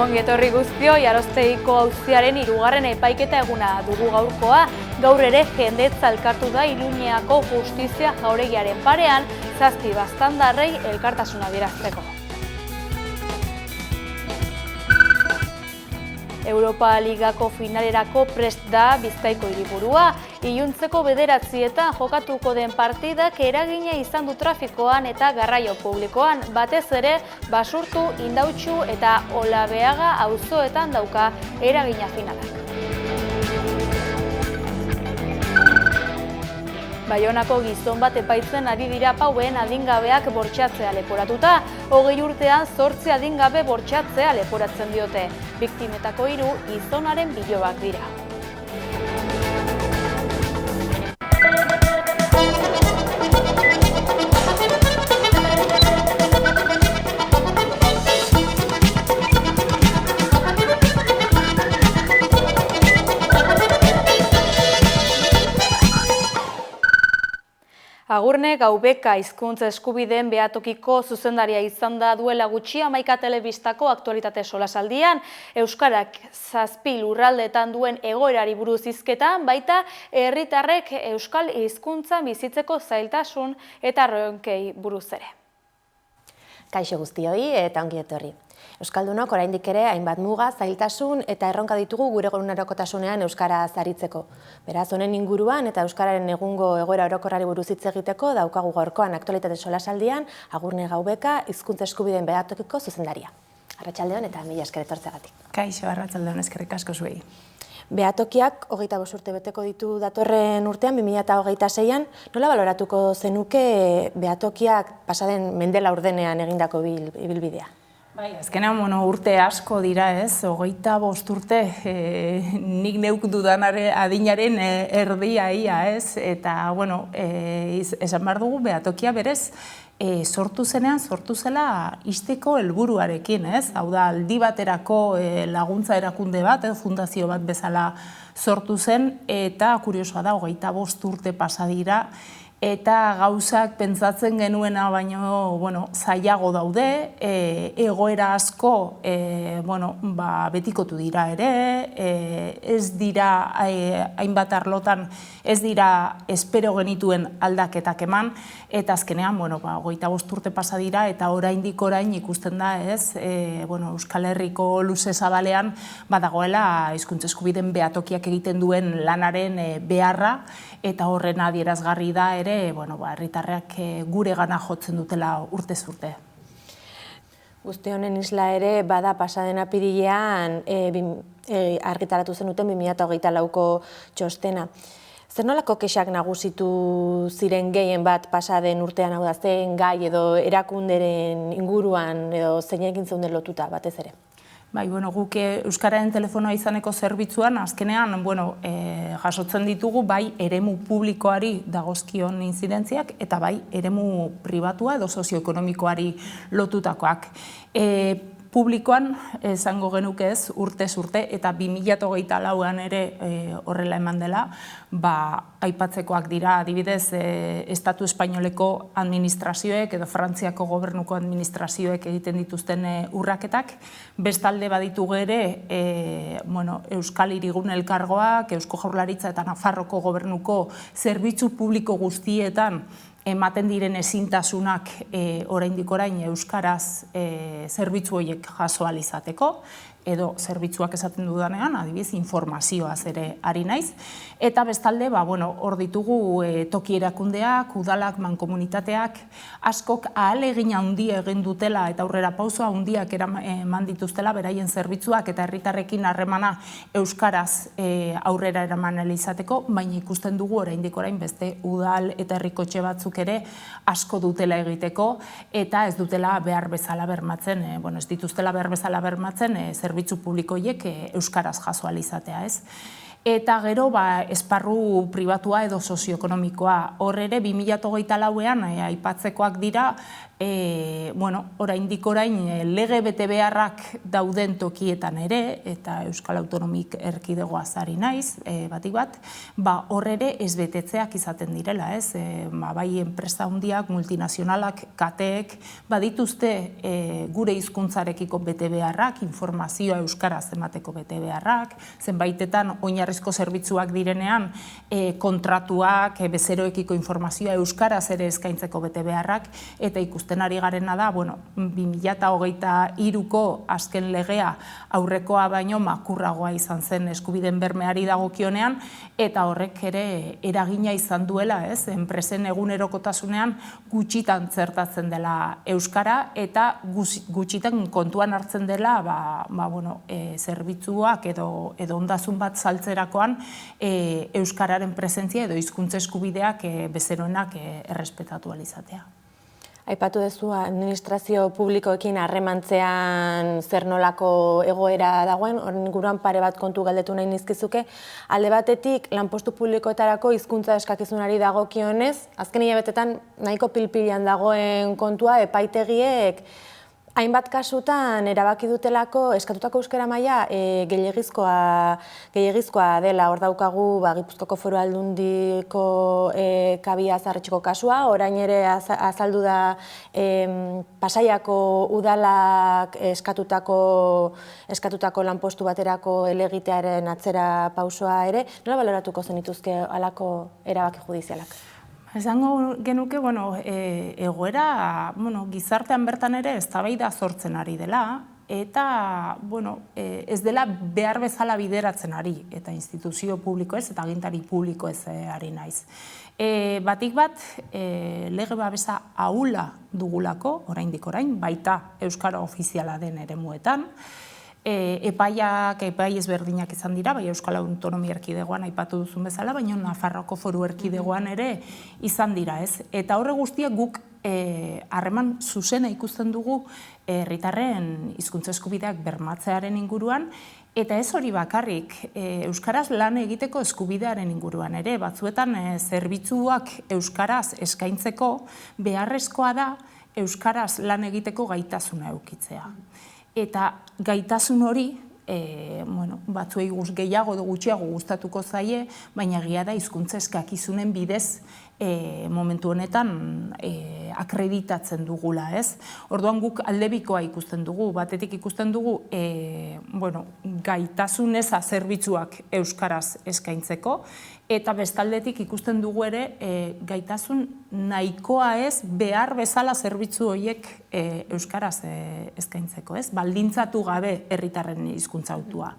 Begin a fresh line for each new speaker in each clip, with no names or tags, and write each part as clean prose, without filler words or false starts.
Ongi etorri guztioi, Arosteiko auziaren 3. epaiketa eguna dugu gaurkoa. Gaur ere jendetza elkartu da Iruñeako Justizia jauregiaren parean, 7 baztandarrei elkartasuna adierazteko. Europa Ligako finalerako prest da Bizkaiko hiriburua. Iluntzeko 9:00etan jokatuko den partidak eragina izan du trafikoan eta garraio publikoan, batez ere Basurtu, Indautxu eta Olabeaga auzoetan dauka eragina finalak. Baionako gizon bat epaitzen ari dira Pauen adingabeak bortxatzea leporatuta. 20 urtean 8 adingabe bortxatzea leporatzen diote. Biktimetako 3 gizonaren bilobak dira. Agurne Gaubeka hizkuntza eskubideen behatokiko zuzendaria izan da duela gutxi Hamaika Telebistako aktualitate solasaldian. Euskarak 7 lurraldeetan duen egoerari buruz hizketan, baita herritarrek euskal hizkuntza bizitzeko zailtasun eta erronkei buruz ere.
Kaixo guztioi eta ongi etorri. Euskaldunok oraindik ere hainbat muga, zailtasun eta erronka ditugu gure egunerokotasunean euskaraz aritzeko. Beraz, honen inguruan eta euskararen egungo egoera orokorrari buruz hitz egiteko daukagu gaurkoan aktualitate solasaldian Agurne Gaubeka hizkuntza eskubideen behatokiko zuzendaria. Arratsaldeon eta mila esker etortzeagatik.
Kaixo, arratsaldeon, eskerrik asko zuei.
Behatokiak 25 urte beteko ditu datorren urtean, 2026an, nola baloratuko zenuke behatokiak pasaden mende laurdenean egindako ibilbidea?
Bai, azkenean urte asko dira ez, 25 urte nik neuk dudanare adinaren erdia ia ez, eta esan behar dugu behatokia berez sortu zela ixteko helburuarekin ez, hau da aldi baterako laguntza erakunde bat, fundazio bat bezala sortu zen, eta kuriosoa da 25 urte pasa dira, eta gauzak pentsatzen genuena baino zailago daude, egoera asko betikotu dira ere, ez dira hainbat arlotan ez dira espero genituen aldaketak eman, eta azkenean 25 urte pasa dira eta oraindik orain ikusten da ez, Euskal Herriko luze zabalean badagoela hizkuntza eskubideen behatokiak egiten duen lanaren beharra, eta horren adierazgarri da ere herritarrak guregana jotzen dutela urtez urte.
Guzti honen isla ere bada pasaden apirilean argitaratu zenuten 2024ko txostena. Zer nolako kexak nagusitu ziren gehien bat pasaden urtean, hau da, zen gai edo erakunderen inguruan edo zeinekin zeunden lotuta batez ere?
Bai, guk Euskararen telefonoa izaneko zerbitzuan, azkenean, jasotzen ditugu bai eremu publikoari dagozkion inzidentziak eta bai eremu pribatua edo sozioekonomikoari lotutakoak. Publikoan, esango genuke ez, urtez urte, eta 2024an ere horrela eman dela, aipatzekoak dira, adibidez, Estatu Espainoleko administrazioek edo Frantziako gobernuko administrazioek egiten dituzten urraketak, bestalde baditugu ere Euskal Hirigune Elkargoak, Eusko Jaurlaritza eta Nafarroko gobernuko zerbitzu publiko guztietan ematen diren ezintasunak oraindik orain euskaraz zerbitzu horiek jaso ahal izateko, edo zerbitzuak esaten dudanean, adibidez, informazioaz ere ari naiz. Eta bestalde, hor ditugu toki erakundeak, udalak, mankomunitateak, askok ahalegin handia egin dutela eta aurrera pauso handiak eman dituztela beraien zerbitzuak eta herritarrekin harremana euskaraz aurrera eraman ahal izateko, baina ikusten dugu oraindik orain beste udal eta herrikotxe batzuk ere asko dutela egiteko eta ez dutela behar bezala bermatzen, ez dituztela behar bezala bermatzen zerbitzu publikoiek euskaraz jaso ahal izatea, ez? Eta gero esparru pribatua edo sozioekonomikoa. Hor ere 2024ean aipatzekoak dira, oraindik orain lege betebeharrak dauden tokietan ere, eta Euskal Autonomik Erkidegoaz ari naiz, batik bat, hor ere ez betetzeak izaten direla, ez? Bai enpresa handiak, multinazionalak, kateek, badituzte gure hizkuntzarekiko betebeharrak, informazioa euskaraz emateko betebeharrak, zenbaitetan oinarrizko zerbitzuak direnean kontratuak, bezeroekiko informazioa euskaraz ere eskaintzeko betebeharrak, eta ikusten ari garena da, 2023ko azken legea aurrekoa baino makurragoa izan zen eskubideen bermeari dagokionean, eta horrek ere eragina izan duela, ez? Enpresen egunerokotasunean gutxitan txertatzen dela euskara, eta gutxitan kontuan hartzen dela zerbitzuak edo ondasun bat saltzerakoan euskararen presentzia edo hizkuntza eskubideak bezeroenak errespetatu ahal izatea.
Aipatu duzu administrazio publikoekin harremantzean zer nolako egoera dagoen, horren inguruan pare bat kontu galdetu nahi nizkizuke. Alde batetik, lanpostu publikoetarako hizkuntza eskakizunari dagokionez, azken hilabetetan nahiko pilpilean dagoen kontua epaitegiek hainbat kasutan erabaki dutelako eskatutako euskara maila gehiegizkoa dela. Hor daukagu Gipuzkoako Foru Aldundiko kabia zarretxeko kasua, orain ere azaldu da Pasaiako udalak eskatutako lanpostu baterako helegitearen atzera pausoa ere. Nola baloratuko zenituzke halako erabaki judizialak?
Esango genuke, egoera gizartean bertan ere eztabaida sortzen ari dela, eta ez dela behar bezala bideratzen ari, eta instituzio publiko ez, eta agintari publiko ez ari naiz. Batik bat, lege babesa ahula dugulako, oraindik orain, baita euskara ofiziala den eremuetan, epai ezberdinak izan dira, bai Euskal Autonomia Erkidegoan aipatu duzun bezala, baina Nafarroako Foru Erkidegoan ere izan dira, ez? Eta horre guztiak guk harreman zuzena ikusten dugu herritarren hizkuntza eskubideak bermatzearen inguruan, eta ez hori bakarrik, euskaraz lan egiteko eskubidearen inguruan ere, batzuetan zerbitzuak euskaraz eskaintzeko beharrezkoa da euskaraz lan egiteko gaitasuna edukitzea. Eta gaitasun hori, batzuei gehiago edo gutxiago gustatuko zaie, baina egia da hizkuntza eskakizunen bidez momentu honetan akreditatzen dugula, ez? Orduan guk aldebikoa ikusten dugu, batetik ikusten dugu gaitasun eza zerbitzuak euskaraz eskaintzeko, eta bestaldetik ikusten dugu ere gaitasun nahikoa ez behar bezala zerbitzu horiek euskaraz eskaintzeko, ez? Baldintzatu gabe herritarren hizkuntza hautua.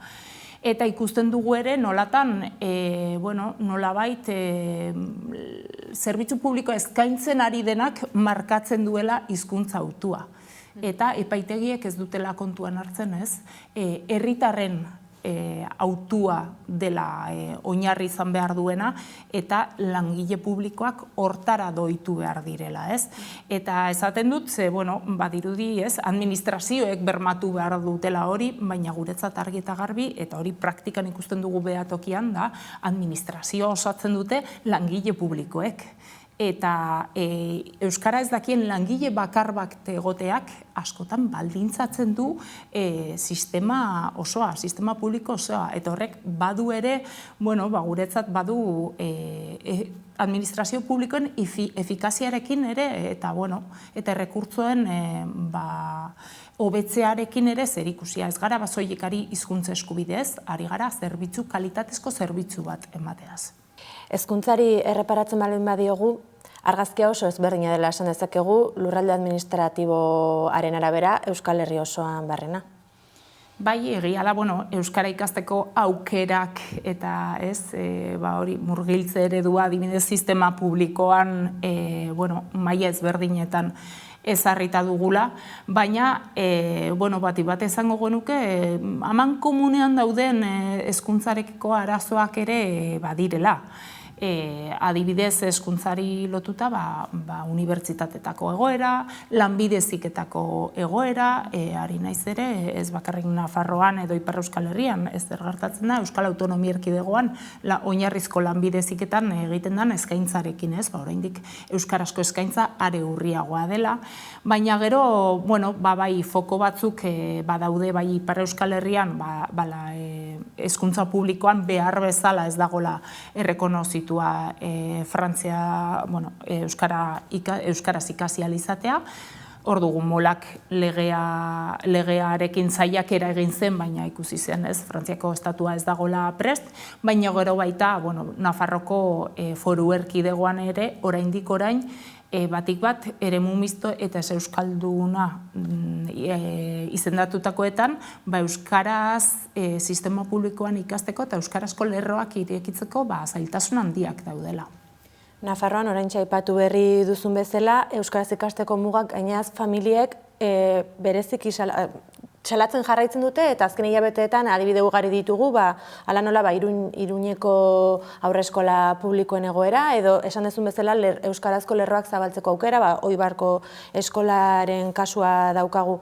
Eta ikusten dugu ere nolatan, nolabait zerbitzu publiko eskaintzen ari denak markatzen duela hizkuntza hautua. Eta epaitegiek ez dutela kontuan hartzen, ez? Herritarren autua dela oinarri izan behar duena, eta langile publikoak hortara doitu behar direla, ez? Eta esaten dut, badirudi, ez, administrazioek bermatu behar dutela hori, baina guretzat argi eta garbi, eta hori praktikan ikusten dugu behatokian da, administrazio osatzen dute langile publikoek. Eta euskara ez dakien langile bakar bat egoteak askotan baldintzatzen du sistema osoa, sistema publiko osoa. Eta horrek badu ere, guretzat badu administrazio publikoen efikaziarekin ere, eta errekurtsoen hobetzearekin ere zerikusia. Ez gara basoiekari hizkuntza eskubidez, ari gara zerbitzu, kalitatezko zerbitzu bat emateaz.
Hezkuntzari erreparatzen baldin badiogu, argazkia oso ezberdina dela esan dezakegu lurralde administratiboaren arabera Euskal Herri osoan barrena.
Bai, egia da, euskara ikasteko aukerak eta murgiltze eredua adibidez sistema publikoan maila ezberdinetan ezarrita dugula, baina bat esango genuke aman komunean dauden hezkuntzarekiko arazoak ere badirela. adibidez hezkuntzari lotuta unibertsitateetako egoera, lanbide heziketako egoera, ari naiz ere, ez bakarrik Nafarroan edo Ipar Euskal Herrian, ez zer gertatzen da, Euskal Autonomia Erkidegoan oinarrizko lanbide heziketan egiten den eskaintzarekin, ez, oraindik euskarazko eskaintza are urriagoa dela, baina gero, bai foko batzuk badaude bai Ipar Euskal Herrian, hezkuntza publikoan behar bezala ez dagoela errekonozitua Frantzia, euskaraz ikasi ahal izatea. Hor dugu Molak legearekin saiakera egin zen, baina ikusi zen, ez, Frantziako estatua ez dagoela prest, baina gero baita, Nafarroko foru erkidegoan ere, oraindik orain, batik bat, eremu misto eta ez euskalduna izendatutakoetan, euskaraz sistema publikoan ikasteko eta euskarazko lerroak irekitzeko zailtasun handiak daudela.
Nafarroan, oraintxe aipatu berri duzun bezala, euskaraz ikasteko mugak gainaz familiek bereziki salatzen jarraitzen dute, eta azken hilabeteetan adibide ugari ditugu, hala nola Iruñeko haurreskola publikoen egoera, edo esan dezun bezala euskarazko lerroak zabaltzeko aukera, Oibarko eskolaren kasua daukagu.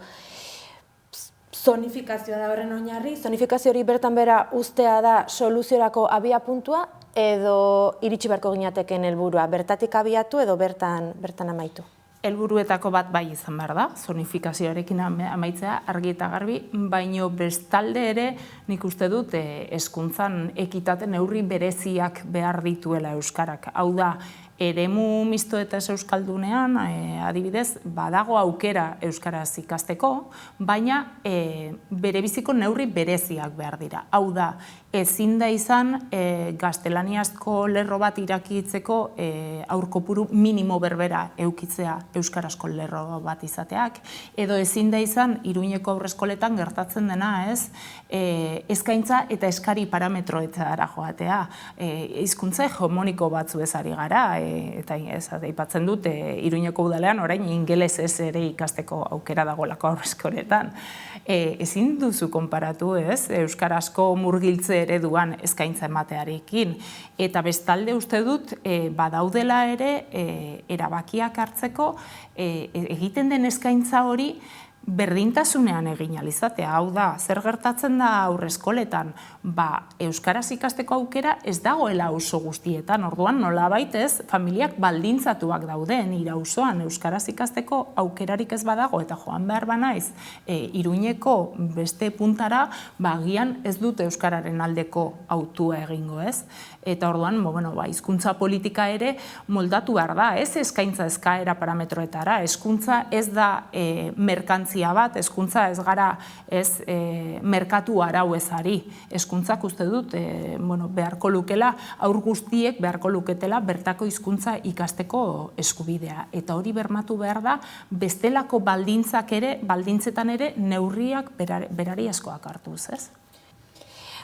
Zonifikazioa da horren oinarri, zonifikazio hori bertan bera ustea da soluziorako abia puntua, edo iritsi beharko ginateken helburua, bertatik abiatu edo bertan amaitu?
Helburuetako bat bai izan behar da, zonifikazioarekin amaitzea argi eta garbi, baino bestalde ere nik uste dut hezkuntzan ekitate neurri bereziak behar dituela euskarak. Hau da, eremu misto eta ez euskaldunean, adibidez, badago aukera euskaraz ikasteko, baina berebiziko neurri bereziak behar dira. Hau da, ezin da izan gaztelaniazko lerro bat irakitzeko aurkopuru minimo berbera eukitzea euskarazko lerro bat izateak, edo ezin da izan Iruñeko haurreskoletan gertatzen dena, ez, eskaintza eta eskari parametroetara joatea. Hizkuntza hegemoniko batzu ezari gara, eta aipatzen dut Iruñeko udalean orain ingelesez ere ikasteko aukera dagoelako haurreskoletan. Ezin duzu konparatu, ez, euskarazko murgiltze ereduan eskaintza ematearekin. Eta bestalde uste dut, badaudela ere, erabakiak hartzeko, egiten den eskaintza hori berdintasunean egin ahal izatea. Hau da, zer gertatzen da haurreskoletan? Euskaraz ikasteko aukera ez dagoela auzo guztietan. Orduan, nolabait ez, familiak baldintzatuak daude nire auzoan euskaraz ikasteko aukerarik ez badago, eta joan behar banaiz Iruñeko beste puntara, agian ez dute euskararen aldeko autua egingo, ez? Eta orduan, hizkuntza politika ere moldatu behar da, ez eskaintza eskaera parametroetara, hezkuntza ez da merkantzia bat, hezkuntza ez gara merkatu arau ezari. Hezkuntzak uste dut, beharko lukela, haur guztiek beharko luketela bertako hizkuntza ikasteko eskubidea. Eta hori bermatu behar da, bestelako baldintzetan ere neurriak berariazkoak hartuz, ez?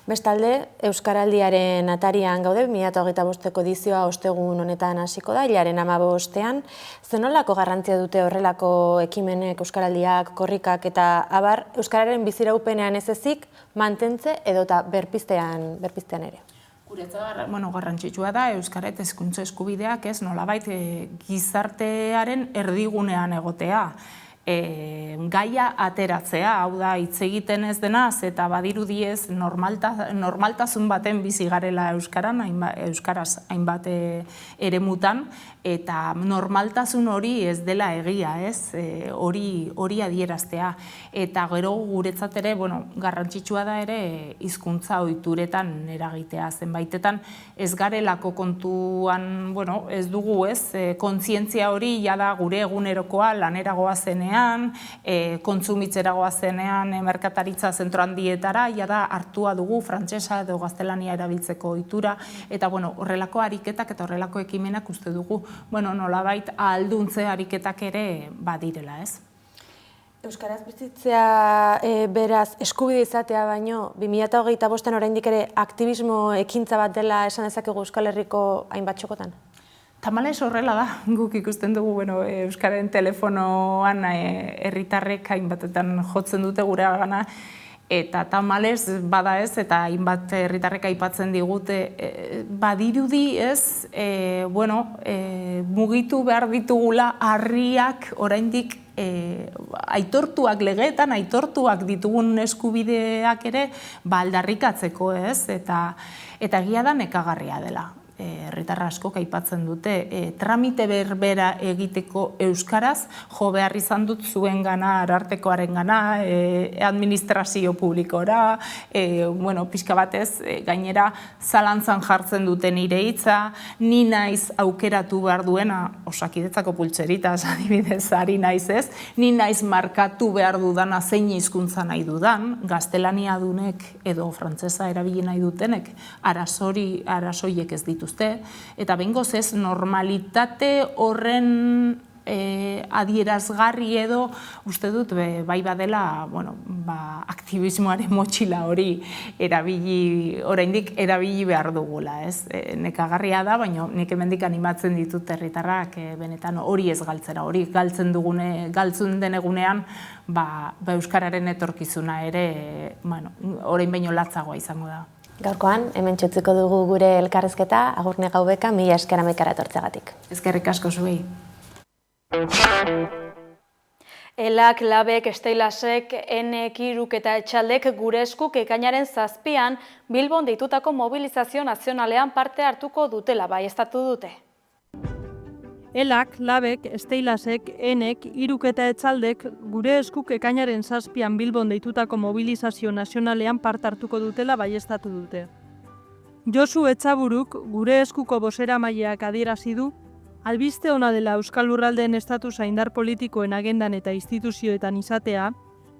Bestalde, Euskaraldiaren atarian gaude, 2025ko edizioa ostegun honetan hasiko da, hilaren 15ean. Zenolako garrantzia dute horrelako ekimenek, Euskaraldiak, korrikak eta abar, Euskararen biziraupenean ez ezik, mantentze edota berpiztean ere?
Guretzat, garrantzitsua da, Euskara eta hezkuntza eskubideak ez nolabait gizartearen erdigunean egotea. Gaia ateratzea, hau da, hitz egiten ez denaz, eta badirudiez normaltasun baten bizi garela euskaraz hainbat eremutan, eta normaltasun hori ez dela egia, ez, hori adieraztea. Eta gero guretzat ere, garrantzitsua da ere hizkuntza ohituretan eragitea, zenbaitetan ez garelako kontuan, ez dugu, ez, kontzientzia hori jada gure egunerokoa lanera goazenean, kontsumitzera goazenean, merkataritza zentro handietara, jada hartua dugu frantsesa edo gaztelania erabiltzeko ohitura, eta horrelako ariketak eta horrelako ekimenak uste dugu, nolabait ahalduntze ariketak ere badirela, ez?
Euskaraz bizitzea beraz eskubide izatea baino, 2025an oraindik ere aktivismo ekintza bat dela esan dezakegu Euskal Herriko hainbat txokotan?
Tamalez horrela da, guk ikusten dugu Euskararen telefonoan herritarrek hainbatetan jotzen dute gure gana, Eta tamalez, bada ez, eta hainbat herritarrek aipatzen digute, badirudi ez, mugitu behar ditugula harriak oraindik aitortuak legeetan, aitortuak ditugun eskubideak ere aldarrikatzeko ez, eta egia da nekagarria dela. Herritar askok aipatzen dute, tramite berbera egiteko euskaraz, jo behar izan dut zuen gana, arartekoaren gana, administrazio publikora, pixka batez, gainera zalantzan jartzen duten nire hitza, ni naiz aukeratu behar duena, Osakidetzako pultseritaz adibidez ari naiz ez, ni naiz markatu behar dudana zein hizkuntza nahi dudan, gaztelania dunek edo frantsesa erabili nahi dutenek, arazoiek ez dituzte, eta behingoz ez normalitate horren adierazgarri edo uste dut bai badela aktivismoaren motxila hori oraindik erabili behar dugula. Nekagarria da, baina nik hemendik animatzen ditut herritarrak benetan hori ez galtzera, hori galtzen den egunean euskararen etorkizuna ere orain baino latzagoa izango da.
Gaurkoan, hemen txutziko dugu gure elkarrezketa, Agurne Gaubeka, mila esker hamaikara etortzeagatik.
Eskerrik asko zuei.
Elak, Labek, Steilasek, Enek, Iruk eta Etxaldek gure eskuk ekainaren 7an Bilbon deitutako mobilizazio nazionalean parte hartuko dutela baieztatu dute.
Elak, Labek, Steilasek, Enek, Iruk eta Etxaldek gure eskuk ekainaren 7an Bilbon deitutako mobilizazio nazionalean parte hartuko dutela baieztatu dute. Josu Etxaburuk gure eskuko bozeramaileak adierazi du, albiste ona dela Euskal Lurraldeen estatusa indar politikoen agendan eta instituzioetan izatea,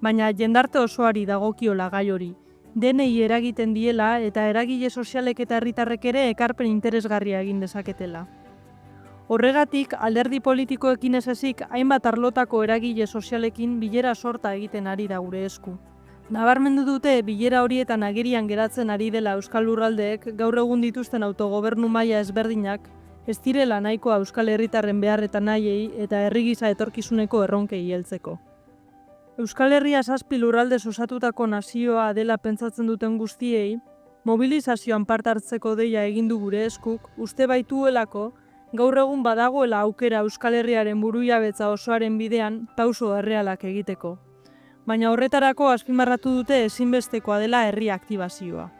baina jendarte osoari dagokiola gai hori, denei eragiten diela eta eragile sozialek eta herritarrek ere ekarpen interesgarria egin dezaketela. Horregatik, alderdi politikoekin ez ezik, hainbat arlotako eragile sozialekin bilera sorta egiten ari da gure esku. Nabarmendu dute, bilera horietan agerian geratzen ari dela Euskal Lurraldeek gaur egun dituzten autogobernu maila ezberdinak, ez direla nahikoa Euskal Herritarren behar eta nahiei eta herri gisa etorkizuneko erronkei heltzeko. Euskal Herria 7 lurraldez osatutako nazioa dela pentsatzen duten guztiei, mobilizazioan parte hartzeko deia egin du gure eskuk, uste baituelako, gaur egun badagoela aukera Euskal Herriaren burujabetza osoaren bidean pauso errealak egiteko. Baina horretarako azpimarratu dute ezinbestekoa dela herri aktibazioa.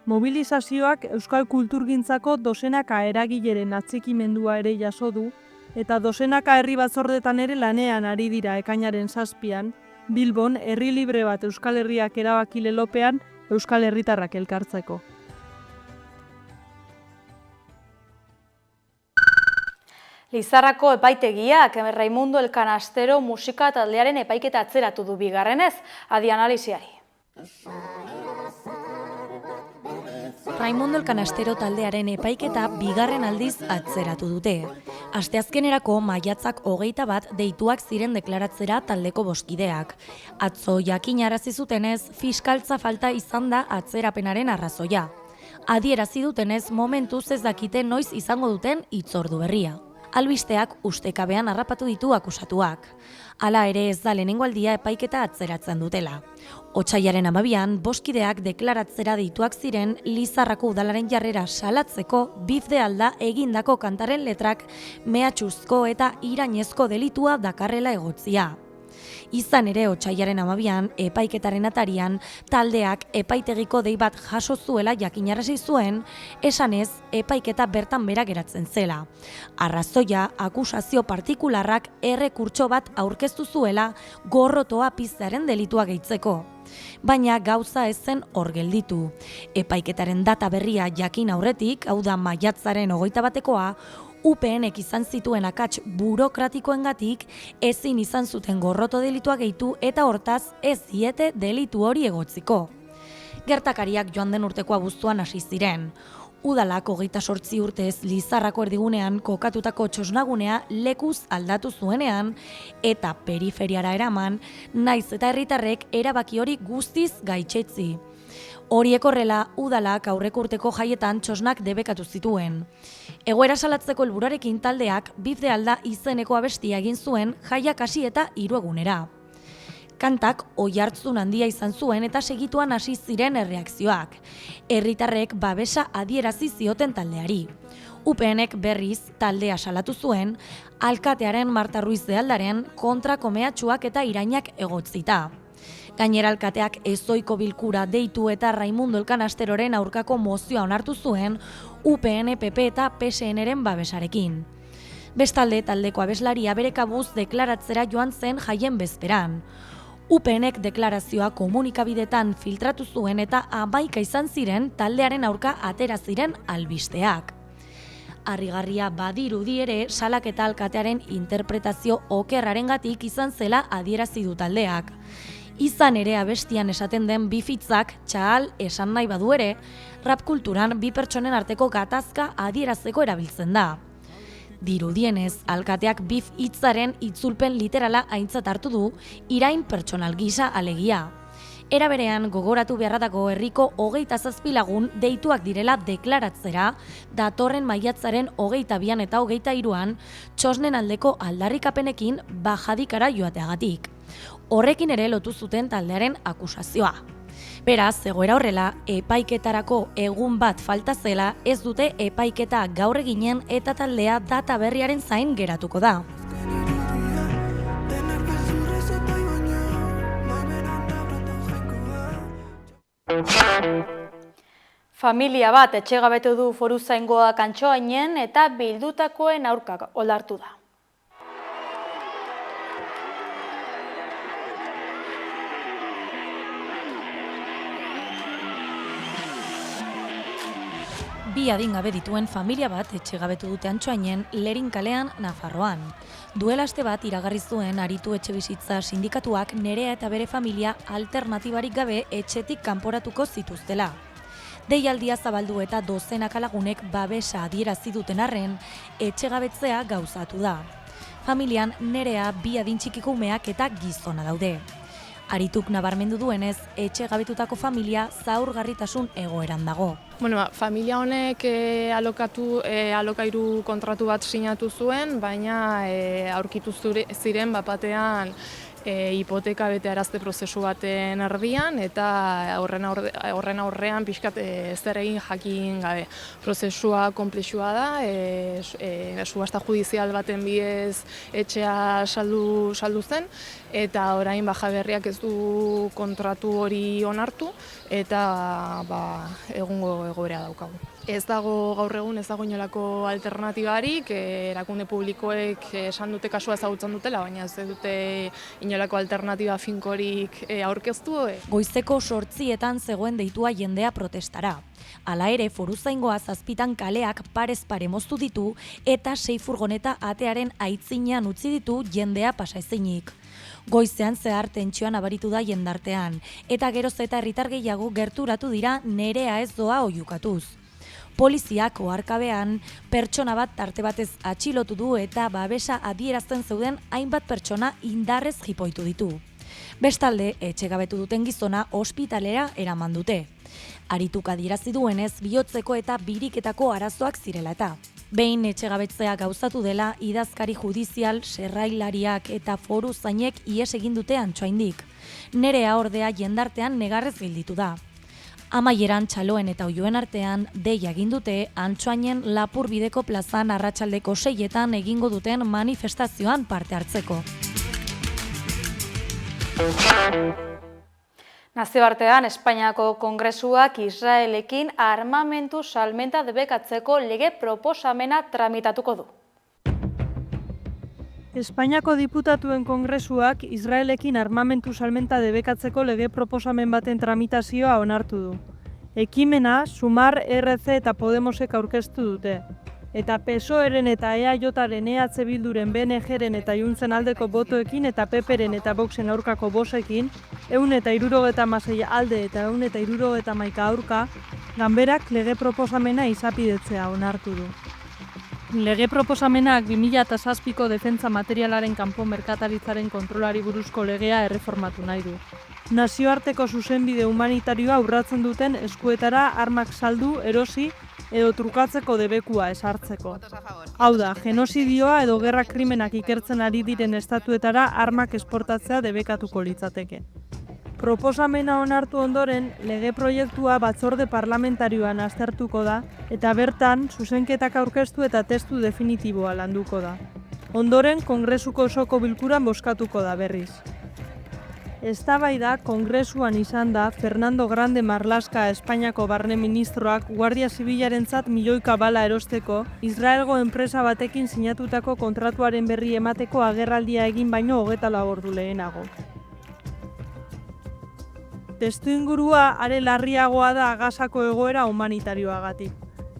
Mobilizazioak euskal kulturgintzako dozenaka eragileren atxikimendua ere jaso du, eta dozenaka herri batzordetan ere lanean ari dira ekainaren 7an, Bilbon herri libre bat Euskal Herriak erabaki lelopean euskal herritarrak elkartzeko.
Lizarrako epaitegiak Raimundo El Canastero musika taldearen epaiketa atzeratu du bigarrenez, adi analiziari.
Raimundo El Canastero taldearen epaiketa bigarren aldiz atzeratu dute. Asteazkenerako maiatzak 21 deituak ziren deklaratzera taldeko boskideak. Atzo jakinarazi zutenez, fiskaltza falta izan da atzerapenaren arrazoia. Adierazi dutenez, momentuz ez dakite noiz izango duten hitzordu berria. Albisteak ustekabean harrapatu ditu akusatuak. Hala ere ez da lehenengo aldia epaiketa atzeratzen dutela. Otsailaren 12an, boskideak deklaratzera deituak ziren Lizarrako udalaren jarrera salatzeko Bif de Alda egindako kantaren letrak mehatxuzko eta irainezko delitua dakarrela egotzia. Izan ere, otsailaren 12an, epaiketaren atarian, taldeak epaitegiko dei bat jaso zuela jakinarazi zuen, esanez, epaiketa bertan bera geratzen zela. Arrazoia, akusazio partikularrak errekurtso bat aurkeztu zuela gorrotoa piztearen delitua gehitzeko. Baina gauza ez zen hor gelditu. Epaiketaren data berria jakin aurretik, hau da maiatzaren 21koa, UPNek izan zituen akats burokratikoengatik ezin izan zuten gorroto delitua gehitu eta hortaz ez diete delitu hori egotziko. Gertakariak joan den urteko abuztuan hasi ziren. Udalak 28 urtez Lizarrako erdigunean kokatutako txosnagunea lekuz aldatu zuenean eta periferiara eraman, naiz eta herritarrek erabaki hori guztiz gaitzetzi. Horiek horrela, udalak aurreko urteko jaietan txosnak debekatu zituen. Egoera salatzeko helburuarekin taldeak Bif de Alda izeneko abestia egin zuen jaiak hasi eta 3 egunera. Kantak oihartzun handia izan zuen eta segituan hasi ziren erreakzioak. Herritarrek babesa adierazi zioten taldeari. UPNek berriz taldea salatu zuen, alkatearen Marta Ruiz de Aldaren kontrako mehatxuak eta irainak egotzita. Gainera alkateak ezoiko bilkura deitu eta Raimundo Elkanasteroren aurkako mozioa onartu zuen UPN, PP eta PSNren babesarekin. Bestalde, taldeko abeslaria bere kabuz deklaratzera joan zen jaien bezperan. UPNek deklarazioa komunikabidetan filtratu zuen eta 11 izan ziren taldearen aurka atera ziren albisteak. Harrigarria badirudi ere salaketa alkatearen interpretazio okerrarengatik izan zela adierazi du taldeak. Izan ere abestian esaten den bi fitzak txahal esan nahi badu ere, rap kulturan bi pertsonen arteko gatazka adierazteko erabiltzen da. Dirudienez, alkateak bif hitzaren itzulpen literala aintzat hartu du, irain pertsonal gisa alegia. Era berean, gogoratu beharratako herriko 27 lagun deituak direla deklaratzera, datorren maiatzaren 22an eta 23an, txosnen aldeko aldarrikapenekin bajadikara joateagatik. Horrekin ere lotu zuten taldearen akusazioa. Beraz, egoera horrela, epaiketarako egun bat falta zela, ez dute epaiketa gaur eginen eta taldea data berriaren zain geratuko da.
Familia bat etxegabetu du Foruzaingoak Antsoainen eta bildutakoen aurka oldartu da.
Bi adingabe dituen familia bat etxegabetu dute Antsoainen, Lerin kalean, Nafarroan. Duela aste bat iragarri zuen Aritu Etxebizitza sindikatuak Nerea eta bere familia alternatibarik gabe etxetik kanporatuko zituztela. Deialdia zabaldu eta dozenaka lagunek babesa adierazi duten arren, etxegabetzea gauzatu da. Familian Nerea, bi adin txikiko umeak eta gizona daude. Arituk nabarmendu duenez, etxegabetutako familia zaurgarritasun egoeran dago.
Familia honek alokairu kontratu bat sinatu zuen, baina aurkitu ziren batean hipoteka betearazte prozesu baten erdian eta horren aurrean pixkat zer egin jakin gabe. Prozesua konplexua da, subasta judizial baten bidez etxea saldu zen eta orain jaberriak ez du kontratu hori onartu eta egungo egoera daukagu. Ez dago gaur egun, ez dago inolako alternatibarik, erakunde publikoek esan dute kasua ezagutzen dutela, baina ez dute inolako alternatiba finkorik aurkeztu.
Goizeko 8etan zegoen deitua jendea protestara. Hala ere, Foruzaingoa 7 kaleak parez pare moztu ditu eta 6 furgoneta atearen aitzinean utzi ditu jendea pasaezinik. Goizean zehar tentsioan abaritu da jendartean, eta geroz eta herritar gehiago gerturatu dira Nerea ez doa oihukatuz. Poliziak oharkabean pertsona bat tarte batez atxilotu du eta babesa adierazten zeuden hainbat pertsona indarrez jipoitu ditu. Bestalde, etxegabetu duten gizona ospitalera eraman dute. Arituk adierazi duenez, bihotzeko eta biriketako arazoak zirela eta. Behin etxegabetzea gauzatu dela, idazkari judizial, serrailariak eta Foruzainek ihes egin dute Antsoaindik. Nerea ordea jendartean negarrez gelditu da. Amaieran txaloen eta oioen artean deia egin dute Antsoainen Lapurbideko plazan arratsaldeko 6etan egingo duten manifestazioan parte hartzeko.
Nazioartean, Espainiako Kongresuak Israelekin armamentu salmenta debekatzeko lege proposamena tramitatuko du.
Espainiako diputatuen Kongresuak Israelekin armamentu salmenta debekatzeko lege proposamen baten tramitazioa onartu du. Ekimena Sumar, RC eta Podemosek aurkeztu dute. Eta PSOEren eta EAJren, EH Bilduren, BNGren eta Juntzen aldeko botoekin eta PPren eta Voxen aurkako bosekin, 176 alde eta 171 aurka, ganberak lege proposamena izapidetzea onartu du. Lege proposamenak 2007ko defentsa materialaren kanpo merkataritzaren kontrolari buruzko legea erreformatu nahi du. nazioarteko zuzenbide humanitarioa urratzen duten eskuetara armak saldu, erosi edo trukatzeko debekua esartzeko. Hau da, genozidioa edo gerra krimenak ikertzen ari diren estatuetara armak esportatzea debekatuko litzateke. Proposamena onartu ondoren, lege proiektua batzorde parlamentarioan aztertuko da eta bertan zuzenketak aurkeztu eta testu definitiboa landuko da. Ondoren, Kongresuko osoko bilkuran bozkatuko da berriz. Eztabaida Kongresuan izan da Fernando Grande Marlaska Espainiako barne ministroak Guardia Zibilarentzat milioika bala erosteko Israelgo enpresa batekin sinatutako kontratuaren berri emateko agerraldia egin baino 24 ordu lehenago. Testuingurua are larriagoa da Gazako egoera humanitarioagatik.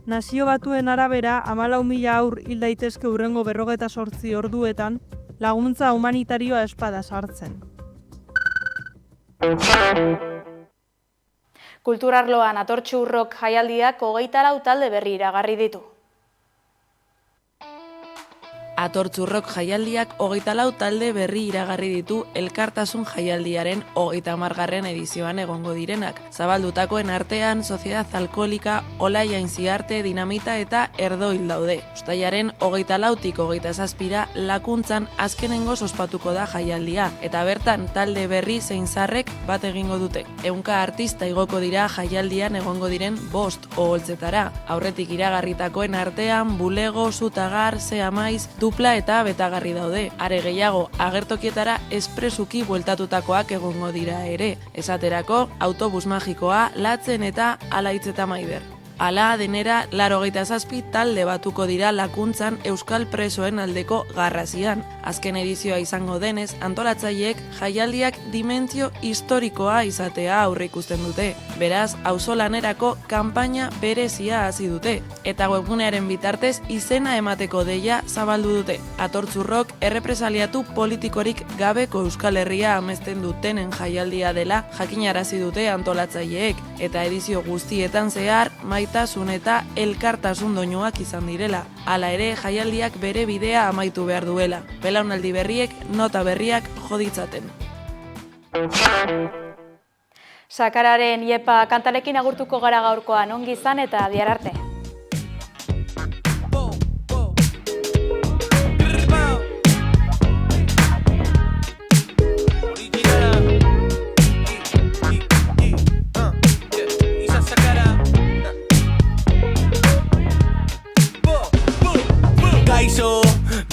Nazio Batuen arabera 14.000 haur hil daitezke hurrengo 48 orduetan laguntza humanitarioa espada sartzen.
Kulturarloan Atortxu Rock jaialdiak 24 talde berri iragarri ditu.
Atortxu Rock jaialdiak 24 talde berri iragarri ditu Elkartasun jaialdiaren 30. edizioan egongo direnak. Zabaldutakoen artean Soziedad Alkoholika, Olaia Inziarte, Dinamita eta Erdoil daude. Uztailaren 24tik 27ra Lakuntzan azkenengoz ospatuko da jaialdia eta bertan talde berri zein zarrek bat egingo dute. 100 artista igoko dira jaialdian egongo diren 5 oholtzetara. Aurretik iragarritakoen artean Bulego, Zutagar, Zea Maiz, Dupla eta Betagarri daude. Are gehiago, agertokietara espresuki bueltatutakoak egongo dira ere. Esaterako, Autobus Magikoa, Latzen eta Alaitz eta Maider. Hala denera, 87 talde batuko dira Lakuntzan euskal presoen aldeko garrasian. Azken edizioa izango denez, antolatzaileek jaialdiak dimentsio historikoa izatea aurreikusten dute. Beraz, auzolanerako kanpaina berezia hasi dute. Eta webgunearen bitartez izena emateko deia zabaldu dute. Atortxu Rock errepresaliatu politikorik gabeko Euskal Herria amesten dutenen jaialdia dela jakinarazi dute antolatzaileek. Eta edizio guztietan zehar, maitasun eta elkartasun doinuak izan direla. Hala ere, jaialdiak bere bidea amaitu behar duela. Belaunaldi berriek nota berriak joditzaten.
Sakararen Iepa kantarekin agurtuko gara gaurkoan, ongi izan eta bihar arte.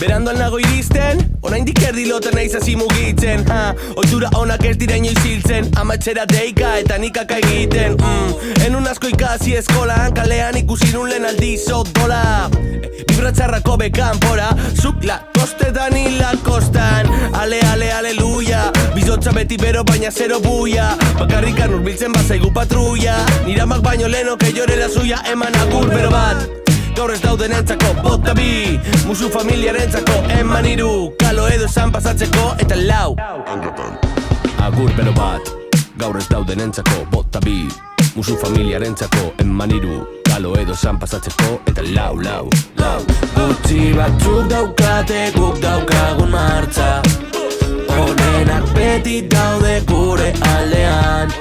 Berandoan nago iristen, oraindik erdilotan naiz hasi mugitzen. Ohitura onak ez dira inoiz hiltzen, amatxera deika eta nikaka egiten. Enun asko ikasi eskolan, kalean ikusi nun lehen aldiz odola. Bibratzarrako bekanpora, zuk la kostetan hila kostan. Ale, aleluia, bizotza beti bero baina zero buia. Bakarrikan urbiltzen bazaigu patruia, niramak baino leno que llore la suya, eman agur bero bat. Gaur ez dauden entzako bota bi, musu familiarentzako eman iru, kalo edo esan pasatzeko eta lau. Agur bero bat, gaur ez dauden entzako bota bi, musu familiarentzako eman iru, kalo edo esan pasatzeko eta lau. Gutxi batzuk daukate guk daukagun martza, honenak beti daude gure aldean.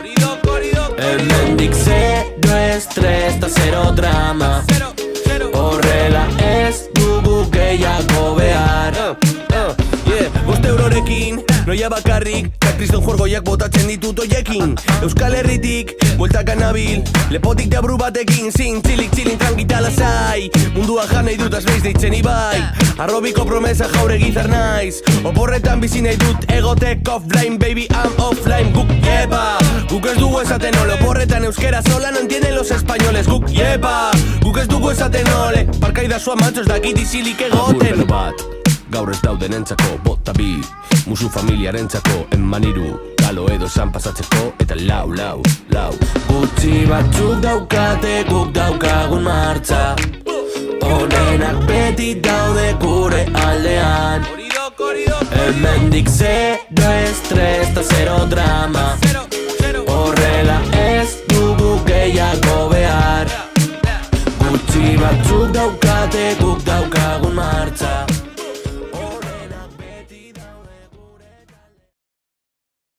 Hemendik zero estres eta zero drama, horrela ez dugu gehiago behar. 5 eurorekin, noia bakarrik, kakriston jorgoiak botatzen ditut oiekin. Euskal Herritik, bueltaka nabil, lepotik deabru batekin, zintzilik trankita lasai. Mundua janei dut azbeiz deitzen ibai, arrobiko promesa jaure gizar naiz. Oporretan bizi nahi dut egotek offline, baby I'm offline. Guk yepa, guk ez dugu esaten ole, oporretan euskera sola no entienden los españoles. Guk yepa, guk ez dugu esaten ole, parkaida sua mantxos dakit izilik egoten. Gaur ez dauden entzako bota bi, musu familiarentzako eman iru, kalo edo esan pasatzeko eta lau. Gutxi batzuk daukate guk daukagun martza, honenak beti daude gure aldean. Hemendik zero estres eta zero drama, horrela ez dugu gehiago behar. Gutxi batzuk